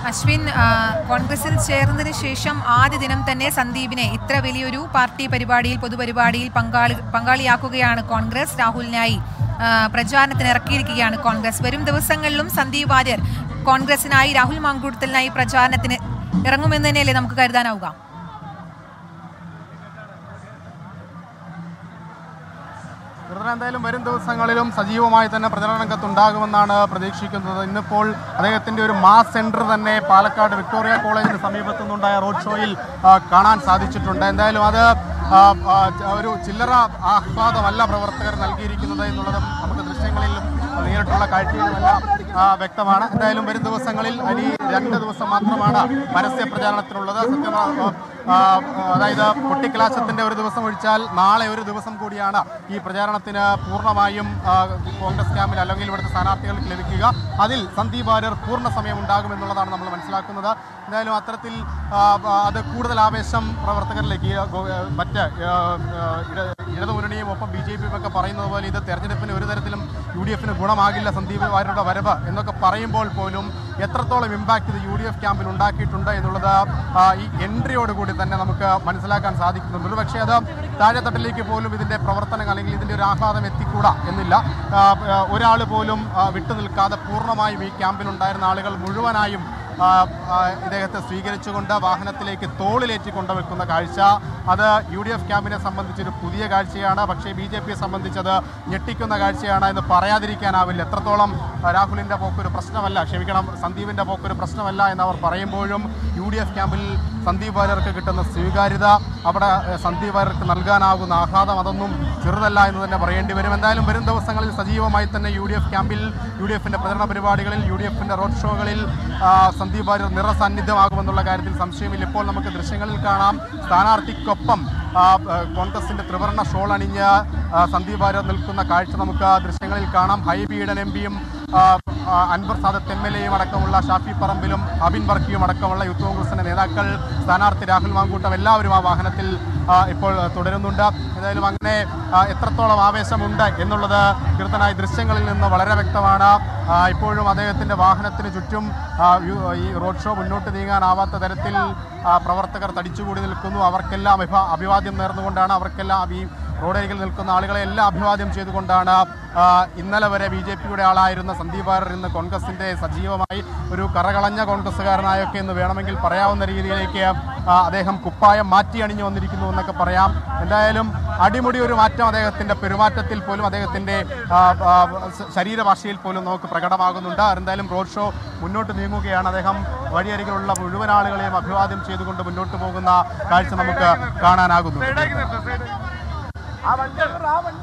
അശ്വിൻ, കോൺഗ്രസിൽ ചേർന്നതിന് ശേഷം ആദ്യ ദിനം തന്നെ സന്ദീപിനെ ഇത്ര വലിയൊരു പാർട്ടി പരിപാടിയിൽ പൊതുപരിപാടിയിൽ പങ്കാളിയാക്കുകയാണ് കോൺഗ്രസ്. രാഹുലിനായി പ്രചാരണത്തിന് ഇറക്കിയിരിക്കുകയാണ് കോൺഗ്രസ്. വരും ദിവസങ്ങളിലും സന്ദീപ് വാര്യർ കോൺഗ്രസിനായി രാഹുൽ മാങ്കൂട്ടത്തിനായി പ്രചാരണത്തിന് ഇറങ്ങുമെന്ന് തന്നെയല്ലേ നമുക്ക് കരുതാനാവുക? എന്തായാലും വരും ദിവസങ്ങളിലും സജീവമായി തന്നെ പ്രചരണ രംഗത്തുണ്ടാകുമെന്നാണ് പ്രതീക്ഷിക്കുന്നത്. ഇന്നിപ്പോൾ അദ്ദേഹത്തിൻ്റെ ഒരു മാസ് സെൻറ്റർ തന്നെ പാലക്കാട് വിക്ടോറിയ കോളേജിന് സമീപത്തു നിന്നുണ്ടായ റോഡ് ഷോയിൽ കാണാൻ സാധിച്ചിട്ടുണ്ട്. എന്തായാലും അത് ഒരു ചില്ലറ ആഹ്ലാദമല്ല പ്രവർത്തകർ നൽകിയിരിക്കുന്നത് എന്നുള്ളത് നമുക്ക് ദൃശ്യങ്ങളിലും നേരിട്ടുള്ള കാഴ്ചയിലുമെല്ലാം വ്യക്തമാണ്. എന്തായാലും വരും ദിവസങ്ങളിൽ ഇനി 2 ദിവസം മാത്രമാണ് പരസ്യ പ്രചാരണത്തിനുള്ളത്. അതായത് കൊട്ടിക്കലാശത്തിൻ്റെ ഒരു ദിവസം ഒഴിച്ചാൽ നാളെ ഒരു ദിവസം കൂടിയാണ് ഈ പ്രചാരണത്തിന് പൂർണ്ണമായും കോൺഗ്രസ് ക്യാമ്പിൽ അല്ലെങ്കിൽ ഇവിടുത്തെ സ്ഥാനാർത്ഥികൾക്ക് ലഭിക്കുക. അതിൽ സന്ദീപ് വാര്യർ പൂർണ്ണ സമയം ഉണ്ടാകുമെന്നുള്ളതാണ് നമ്മൾ മനസ്സിലാക്കുന്നത്. എന്തായാലും അത്തരത്തിൽ അത് കൂടുതൽ ആവേശം പ്രവർത്തകരിലേക്ക് മറ്റ് ഇടതുമുന്നണിയും ഒപ്പം BJP ഒക്കെ പറയുന്നത് പോലെ ഇത് തെരഞ്ഞെടുപ്പിന് ഒരു തരത്തിലും UDF ഗുണമാകില്ല സന്ദീപ് വാര്യരുടെ വരവ് എന്നൊക്കെ പറയുമ്പോൾ പോലും എത്രത്തോളം ഇമ്പാക്റ്റ് ഇത് UDF ക്യാമ്പിൽ ഉണ്ടാക്കിയിട്ടുണ്ട് എന്നുള്ളത് ഈ എൻട്രിയോടുകൂടി തന്നെ നമുക്ക് മനസ്സിലാക്കാൻ സാധിക്കുന്നുണ്ട്. ഒരു പക്ഷേ അത് താഴെത്തട്ടിലേക്ക് പോലും ഇതിൻ്റെ പ്രവർത്തനങ്ങൾ അല്ലെങ്കിൽ ഇതിൻ്റെ ഒരു ആഹ്ലാദം എത്തിക്കൂടാ എന്നില്ല. ഒരാൾ പോലും വിട്ടുനിൽക്കാതെ പൂർണ്ണമായും ഈ ക്യാമ്പിലുണ്ടായിരുന്ന ആളുകൾ മുഴുവനായും ഇദ്ദേഹത്തെ സ്വീകരിച്ചുകൊണ്ട് വാഹനത്തിലേക്ക് തോളിലേറ്റി കൊണ്ടുവെക്കുന്ന കാഴ്ച അത് UDF ക്യാമ്പിനെ സംബന്ധിച്ചൊരു പുതിയ കാഴ്ചയാണ്. പക്ഷേ BJPയെ സംബന്ധിച്ചത് ഞെട്ടിക്കുന്ന കാഴ്ചയാണ് എന്ന് പറയാതിരിക്കാനാവില്ല. എത്രത്തോളം രാഹുലിൻ്റെ പോക്കൊരു പ്രശ്നമല്ല, സന്ദീപിൻ്റെ പോക്കൊരു പ്രശ്നമല്ല എന്നവർ പറയുമ്പോഴും UDF ക്യാമ്പിൽ സന്ദീപ് വാര്യർക്ക് കിട്ടുന്ന സ്വീകാര്യത, അവിടെ സന്ദീപ് വാര്യർക്ക് നൽകാനാകുന്ന ആഹ്ലാദം അതൊന്നും ചെറുതല്ല എന്ന് തന്നെ പറയേണ്ടി വരും. എന്തായാലും വരും ദിവസങ്ങളിൽ സജീവമായി തന്നെ UDF ക്യാമ്പിൽ UDFിൻ്റെ പ്രചരണ പരിപാടികളിൽ UDFിൻ്റെ റോഡ് ഷോകളിൽ സന്ദീപ് വാര്യർ നിറസാന്നിധ്യമാകുമെന്നുള്ള കാര്യത്തിൽ സംശയമില്ല. ഇപ്പോൾ നമുക്ക് ദൃശ്യങ്ങളിൽ കാണാം സ്ഥാനാർത്ഥിക്കൊപ്പം കോൺഗ്രസിൻ്റെ ത്രിവർണ്ണ ഷോൾ അണിഞ്ഞ് സന്ദീപ് വാര്യർ നിൽക്കുന്ന കാഴ്ച നമുക്ക് ദൃശ്യങ്ങളിൽ കാണാം. ഹൈബിയുടെ MPയും അൻവർ സാദത്ത് MLAയും അടക്കമുള്ള ഷാഫി പറമ്പിലും അബിൻ വർക്കിയും അടക്കമുള്ള യൂത്ത് കോൺഗ്രസിൻ്റെ നേതാക്കൾ, സ്ഥാനാർത്ഥി രാഹുൽ മാങ്കൂട്ടം എല്ലാവരും ആ വാഹനത്തിൽ ഇപ്പോൾ തുടരുന്നുണ്ട്. ഏതായാലും അങ്ങനെ എത്രത്തോളം ആവേശമുണ്ട് എന്നുള്ളത് കീർത്തനായ ദൃശ്യങ്ങളിൽ നിന്ന് വളരെ വ്യക്തമാണ്. ഇപ്പോഴും അദ്ദേഹത്തിൻ്റെ വാഹനത്തിന് ചുറ്റും ഈ റോഡ് ഷോ മുന്നോട്ട് നീങ്ങാനാവാത്ത തരത്തിൽ പ്രവർത്തകർ തടിച്ചുകൂടി നിൽക്കുന്നു. അവർക്കെല്ലാം അഭിവാദ്യം നേർന്നുകൊണ്ടാണ്, അവർക്കെല്ലാം ഈ റോഡരികിൽ നിൽക്കുന്ന ആളുകളെ എല്ലാം അഭിവാദ്യം ചെയ്തുകൊണ്ടാണ് ഇന്നലെ വരെ BJPയുടെ ആളായിരുന്ന സന്ദീപ് വാര്യർ ഇന്ന് കോൺഗ്രസിൻ്റെ സജീവമായി ഒരു കറകളഞ്ഞ കോൺഗ്രസ്സുകാരനായൊക്കെ എന്ന് വേണമെങ്കിൽ പറയാവുന്ന രീതിയിലേക്ക് അദ്ദേഹം കുപ്പായം മാറ്റി അണിഞ്ഞു വന്നിരിക്കുന്നു എന്നൊക്കെ പറയാം. എന്തായാലും അടിമുടി ഒരു മാറ്റം അദ്ദേഹത്തിൻ്റെ പെരുമാറ്റത്തിൽ പോലും അദ്ദേഹത്തിൻ്റെ ശരീരഭാഷയിൽ പോലും നമുക്ക് പ്രകടമാകുന്നുണ്ട്. എന്തായാലും റോഡ് ഷോ മുന്നോട്ട് നീങ്ങുകയാണ്. അദ്ദേഹം വഴിയരികിലുള്ള മുഴുവൻ ആളുകളെയും അഭിവാദ്യം ചെയ്തുകൊണ്ട് മുന്നോട്ട് പോകുന്ന കാഴ്ച നമുക്ക് കാണാനാകുന്നു.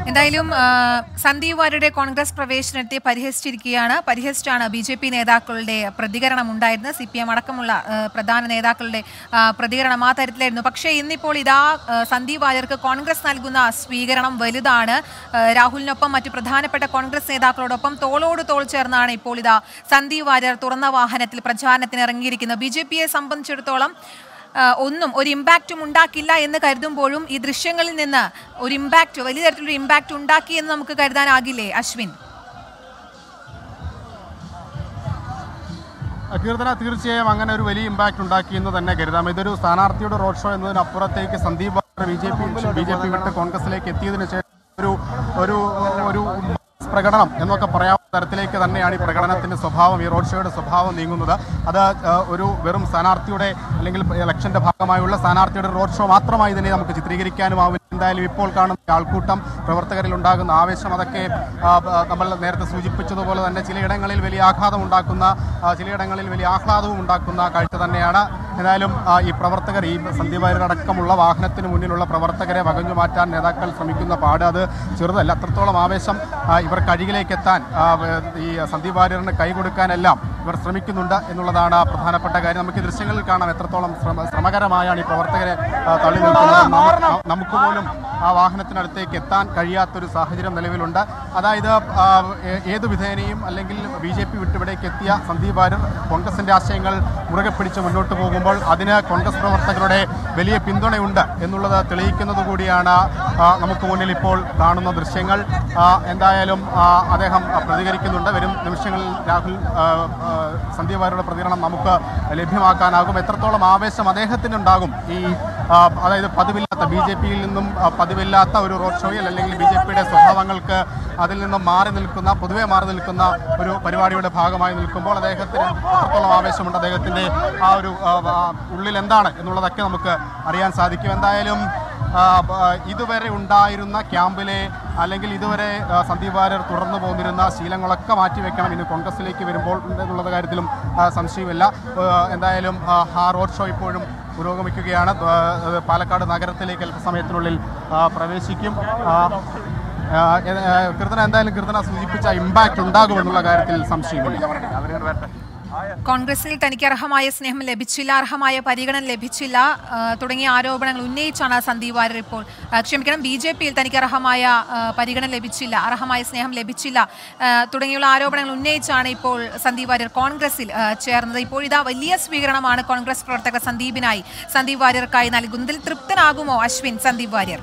എന്തായാലും സന്ദീപ് വാര്യരുടെ കോൺഗ്രസ് പ്രവേശനത്തെ പരിഹസിച്ചാണ് BJP നേതാക്കളുടെ പ്രതികരണം ഉണ്ടായിരുന്നത്. CPM അടക്കമുള്ള പ്രധാന നേതാക്കളുടെ പ്രതികരണം ആ തരത്തിലായിരുന്നു. പക്ഷേ ഇന്നിപ്പോൾ ഇതാ സന്ദീപ് വാര്യർക്ക് കോൺഗ്രസ് നൽകുന്ന സ്വീകരണം വലുതാണ്. രാഹുലിനൊപ്പം മറ്റു പ്രധാനപ്പെട്ട കോൺഗ്രസ് നേതാക്കളോടൊപ്പം തോളോട് തോൾ ചേർന്നാണ് ഇപ്പോൾ ഇതാ സന്ദീപ് വാര്യർ തുറന്ന വാഹനത്തിൽ പ്രചാരണത്തിന് ഇറങ്ങിയിരിക്കുന്നത്. BJPയെ സംബന്ധിച്ചിടത്തോളം ഒന്നും ഒരു ഇമ്പാക്റ്റും ഉണ്ടാക്കില്ല എന്ന് കരുതുമ്പോഴും ഈ ദൃശ്യങ്ങളിൽ നിന്ന് ഒരു ഇമ്പാക്റ്റ്, വലിയ തരത്തിലൊരു ഇമ്പാക്റ്റ് ഉണ്ടാക്കി എന്ന് നമുക്ക് കരുതാനാകില്ലേ അശ്വിൻ? കീർത്തന, തീർച്ചയായും അങ്ങനെ ഒരു വലിയ ഇമ്പാക്റ്റ് ഉണ്ടാക്കി എന്ന് തന്നെ കരുതാം. ഇതൊരു സ്ഥാനാർത്ഥിയുടെ റോഡ് ഷോ എന്നതിനപ്പുറത്തേക്ക് സന്ദീപ് വാര്യർ BJP വിട്ട് കോൺഗ്രസിലേക്ക് എത്തിയതിനു ശേഷം ഒരു പ്രകടനം എന്നൊക്കെ പറയാവുന്ന തരത്തിലേക്ക് തന്നെയാണ് ഈ പ്രകടനത്തിൻ്റെ സ്വഭാവം, ഈ റോഡ് ഷോയുടെ സ്വഭാവം നീങ്ങുന്നത്. അത് ഒരു വെറും സ്ഥാനാർത്ഥിയുടെ അല്ലെങ്കിൽ ഇലക്ഷൻ്റെ ഭാഗമായുള്ള സ്ഥാനാർത്ഥിയുടെ റോഡ് ഷോ മാത്രമായി തന്നെ നമുക്ക് ചിത്രീകരിക്കാനുമാവില്ല. എന്തായാലും ഇപ്പോൾ കാണുന്ന ആൾക്കൂട്ടം, പ്രവർത്തകരിൽ ഉണ്ടാകുന്ന ആവേശം, അതൊക്കെ നമ്മൾ നേരത്തെ സൂചിപ്പിച്ചതുപോലെ തന്നെ ചിലയിടങ്ങളിൽ വലിയ ആഘാതം ഉണ്ടാക്കുന്ന, ചിലയിടങ്ങളിൽ വലിയ ആഹ്ലാദവും ഉണ്ടാക്കുന്ന കാഴ്ച തന്നെയാണ്. ഏതായാലും ഈ പ്രവർത്തകർ, ഈ സന്ദീപ് വാര്യർ അടക്കമുള്ള വാഹനത്തിന് മുന്നിലുള്ള പ്രവർത്തകരെ വകഞ്ഞു മാറ്റാൻ നേതാക്കൾ ശ്രമിക്കുന്ന പാട് അത് ചെറുതല്ല. അത്രത്തോളം ആവേശം ഇവർക്ക് അരികിലേക്ക് എത്താൻ, ഈ സന്ദീപ് വാര്യറിന് കൈ കൊടുക്കാനെല്ലാം ഇവർ ശ്രമിക്കുന്നുണ്ട് എന്നുള്ളതാണ് പ്രധാനപ്പെട്ട കാര്യം. നമുക്ക് ഈ ദൃശ്യങ്ങളിൽ കാണാം എത്രത്തോളം ശ്രമകരമായാണ് ഈ പ്രവർത്തകരെ തള്ളി നിൽക്കുന്നത്. നമുക്ക് പോലും ആ വാഹനത്തിനടുത്തേക്ക് എത്താൻ കഴിയാത്തൊരു സാഹചര്യം നിലവിലുണ്ട്. അതായത് ഏതു വിധേനയും അല്ലെങ്കിൽ BJP വിട്ടിവിടേക്ക് എത്തിയ സന്ദീപ് വാര്യർ കോൺഗ്രസിൻ്റെ ആശയങ്ങൾ മുറുകെ പിടിച്ച് മുന്നോട്ട് പോകുമ്പോൾ അതിന് കോൺഗ്രസ് പ്രവർത്തകരുടെ വലിയ പിന്തുണയുണ്ട് എന്നുള്ളത് തെളിയിക്കുന്നത് കൂടിയാണ് നമുക്ക് മുന്നിൽ ഇപ്പോൾ കാണുന്ന ദൃശ്യങ്ങൾ. എന്തായാലും അദ്ദേഹം പ്രതികരിക്കുന്നുണ്ട്. വരും നിമിഷങ്ങളിൽ രാഹുൽ സന്ദീപ് വാര്യരുടെ പ്രതികരണം നമുക്ക് ലഭ്യമാക്കാനാകും. എത്രത്തോളം ആവേശം അദ്ദേഹത്തിനുണ്ടാകും ഈ അതായത് പതിവില്ലാത്ത BJP-യിൽ നിന്നും പതിവില്ലാത്ത ഒരു റോഡ് ഷോയിൽ അല്ലെങ്കിൽ BJP-യുടെ സ്വഭാവങ്ങൾക്ക് അതിൽ നിന്നും പൊതുവെ മാറി നിൽക്കുന്ന ഒരു പരിപാടിയുടെ ഭാഗമായി നിൽക്കുമ്പോൾ അദ്ദേഹത്തിന് എത്രത്തോളം ആവേശമുണ്ട്, അദ്ദേഹത്തിൻ്റെ ആ ഒരു ഉള്ളിൽ എന്താണ് എന്നുള്ളതൊക്കെ നമുക്ക് അറിയാൻ സാധിക്കും. എന്തായാലും ഇതുവരെ ഉണ്ടായിരുന്ന ക്യാമ്പിലെ അല്ലെങ്കിൽ ഇതുവരെ സന്ദീപ് വാര്യർ തുടർന്നു പോന്നിരുന്ന ശീലങ്ങളൊക്കെ മാറ്റിവെക്കണം ഇന്ന് കോൺഗ്രസിലേക്ക് വരുമ്പോൾ എന്നുള്ള കാര്യത്തിലും സംശയമില്ല. എന്തായാലും ആ റോഡ് ഷോ ഇപ്പോഴും പുരോഗമിക്കുകയാണ്. പാലക്കാട് നഗരത്തിലേക്ക് അല്പസമയത്തിനുള്ളിൽ പ്രവേശിക്കും. കീർത്തന സൂചിപ്പിച്ച ഇമ്പാക്റ്റ് ഉണ്ടാകുമെന്നുള്ള കാര്യത്തിൽ സംശയമില്ല. കോൺഗ്രസിൽ തനിക്ക് അർഹമായ സ്നേഹം ലഭിച്ചില്ല, അർഹമായ പരിഗണന ലഭിച്ചില്ല തുടങ്ങിയ ആരോപണങ്ങൾ ഉന്നയിച്ചാണ് സന്ദീപ് വാര്യർ ഇപ്പോൾ BJP-യിൽ തനിക്ക് അർഹമായ പരിഗണന ലഭിച്ചില്ല, അർഹമായ സ്നേഹം ലഭിച്ചില്ല തുടങ്ങിയുള്ള ആരോപണങ്ങൾ ഉന്നയിച്ചാണ് ഇപ്പോൾ സന്ദീപ് വാര്യർ കോൺഗ്രസിൽ ചേർന്നത്. ഇപ്പോൾ ഇതാ വലിയ സ്വീകരണമാണ് കോൺഗ്രസ് പ്രവർത്തകർ സന്ദീപ് വാര്യർക്കായി നൽകുന്നതിൽ തൃപ്തനാകുമോ അശ്വിൻ സന്ദീപ് വാര്യർ?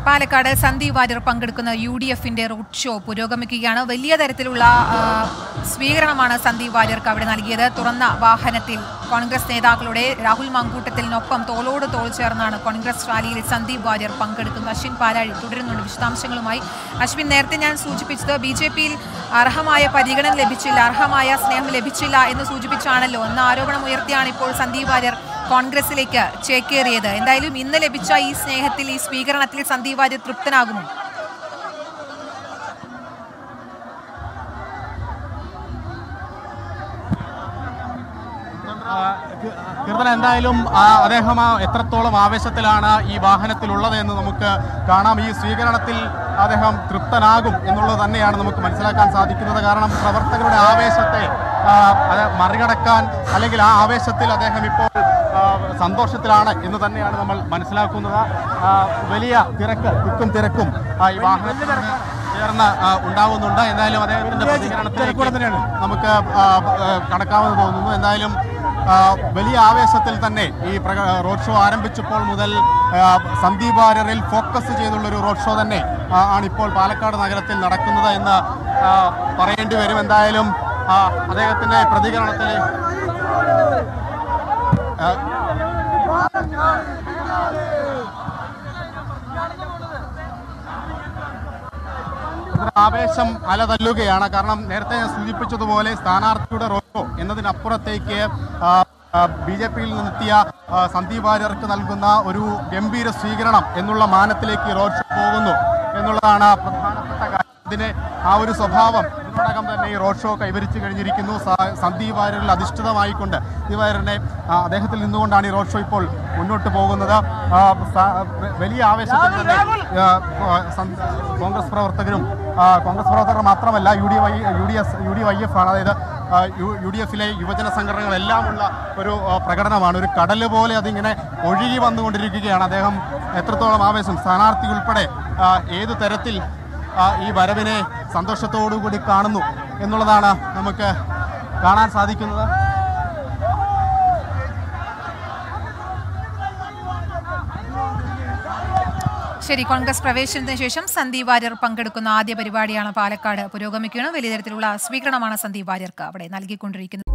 പാലക്കാട് സന്ദീപ് വാര്യർ പങ്കെടുക്കുന്ന UDF-ന്റെ റോഡ് ഷോ പുരോഗമിക്കുകയാണ്. വലിയ തരത്തിലുള്ള സ്വീകരണമാണ് സന്ദീപ് വാര്യർക്ക് അവിടെ നൽകിയത്. തുറന്ന വാഹനത്തിൽ കോൺഗ്രസ് നേതാക്കളുടെ രാഹുൽ മങ്കൂട്ടത്തിനൊപ്പം തോളോട് തോൾ ചേർന്നാണ് കോൺഗ്രസ് റാലിയിൽ സന്ദീപ് വാര്യർ പങ്കെടുക്കുന്നത്. അശ്വിൻ പാലാഴി തുടരുന്നുണ്ട് വിശദാംശങ്ങളുമായി. അശ്വിൻ, നേരത്തെ ഞാൻ സൂചിപ്പിച്ചത് BJP-യിൽ അർഹമായ പരിഗണന ലഭിച്ചില്ല, അർഹമായ സ്നേഹം ലഭിച്ചില്ല എന്ന് സൂചിപ്പിച്ചാണല്ലോ എന്ന ആരോപണം ഉയർത്തിയാണ് ഇപ്പോൾ സന്ദീപ് വാര്യർ കോൺഗ്രസിലേക്ക് ചേക്കേറിയത്. എന്തായാലും ഇന്ന് ലഭിച്ച ഈ സ്നേഹത്തിൽ, ഈ സ്വീകരണത്തിൽ സന്ദീപ് വാര്യർ തൃപ്തനാകുമോ? കീർത്തന, എന്തായാലും അദ്ദേഹം എത്രത്തോളം ആവേശത്തിലാണ് ഈ വാഹനത്തിലുള്ളത് എന്ന് നമുക്ക് കാണാം. ഈ സ്വീകരണത്തിൽ അദ്ദേഹം തൃപ്തനാകും എന്നുള്ളത് തന്നെയാണ് നമുക്ക് മനസ്സിലാക്കാൻ സാധിക്കുന്നത്. കാരണം പ്രവർത്തകരുടെ ആവേശത്തെ അത് മറികടക്കാൻ അല്ലെങ്കിൽ ആ ആവേശത്തിൽ അദ്ദേഹം ഇപ്പോൾ സന്തോഷത്തിലാണ് എന്ന് തന്നെയാണ് നമ്മൾ മനസ്സിലാക്കുന്നത്. വലിയ തിരക്കും ഈ വാഹനത്തിൽ ചേർന്ന് ഉണ്ടാവുന്നുണ്ട്. എന്തായാലും അദ്ദേഹത്തിന്റെ പ്രതികരണത്തിലേക്ക് നമുക്ക് കടക്കാമെന്ന് തോന്നുന്നു. എന്തായാലും വലിയ ആവേശത്തിൽ തന്നെ ഈ റോഡ് ഷോ ആരംഭിച്ചപ്പോൾ മുതൽ സന്ദീപ് വാര്യറിൽ ഫോക്കസ് ചെയ്തുള്ളൊരു റോഡ് ഷോ തന്നെ ആണിപ്പോൾ പാലക്കാട് നഗരത്തിൽ നടക്കുന്നത് എന്ന് പറയേണ്ടി വരും. എന്തായാലും അദ്ദേഹത്തിന്റെ പ്രതികരണത്തിൽ ആവേശം അലതല്ലുകയാണ്. കാരണം നേരത്തെ ഞാൻ സൂചിപ്പിച്ചതുപോലെ സ്ഥാനാർത്ഥിയുടെ റോഡ് ഷോ എന്നതിനപ്പുറത്തേക്ക് BJP-യിൽ നിന്നെത്തിയ സന്ദീപ് വാര്യർക്ക് നൽകുന്ന ഒരു ഗംഭീര സ്വീകരണം എന്നുള്ള മാനത്തിലേക്ക് റോഡ് ഷോ പോകുന്നു എന്നുള്ളതാണ് പ്രധാനപ്പെട്ട കാര്യം. ഇതിന് ആ ഒരു സ്വഭാവം ഇതിനോടകം തന്നെ ഈ റോഡ് ഷോ കൈവരിച്ചു കഴിഞ്ഞിരിക്കുന്നു. സന്ദീപ് വാര്യരിൽ അധിഷ്ഠിതമായിക്കൊണ്ട് സന്ദീപ് വാര്യറിനെ അദ്ദേഹത്തിൽ നിന്നുകൊണ്ടാണ് ഈ റോഡ് ഷോ ഇപ്പോൾ മുന്നോട്ട് പോകുന്നത്. വലിയ ആവേശത്തിൽ തന്നെ കോൺഗ്രസ് പ്രവർത്തകർ മാത്രമല്ല UDYF ആണ്, അതായത് UDF-ലെ യുവജന സംഘടനകളെല്ലാമുള്ള ഒരു പ്രകടനമാണ്. ഒരു കടൽ പോലെ അതിങ്ങനെ ഒഴുകി വന്നുകൊണ്ടിരിക്കുകയാണ്. അദ്ദേഹം എത്രത്തോളം ആവേശം, സ്ഥാനാർത്ഥി ഉൾപ്പെടെ ഏതു തരത്തിൽ ഈ വരവിനെ സന്തോഷത്തോടുകൂടി കാണുന്നു എന്നുള്ളതാണ് നമുക്ക് കാണാൻ സാധിക്കുന്നത്. ശരി, കോൺഗ്രസ് പ്രവേശനത്തിന് ശേഷം സന്ദീപ് വാര്യർ പങ്കെടുക്കുന്ന ആദ്യ പരിപാടിയാണ് പാലക്കാട് പുരോഗമിക്കുകയാണ്. വലിയ തരത്തിലുള്ള സ്വീകരണമാണ് സന്ദീപ് വാര്യർക്ക് അവിടെ നൽകിക്കൊണ്ടിരിക്കുന്നത്.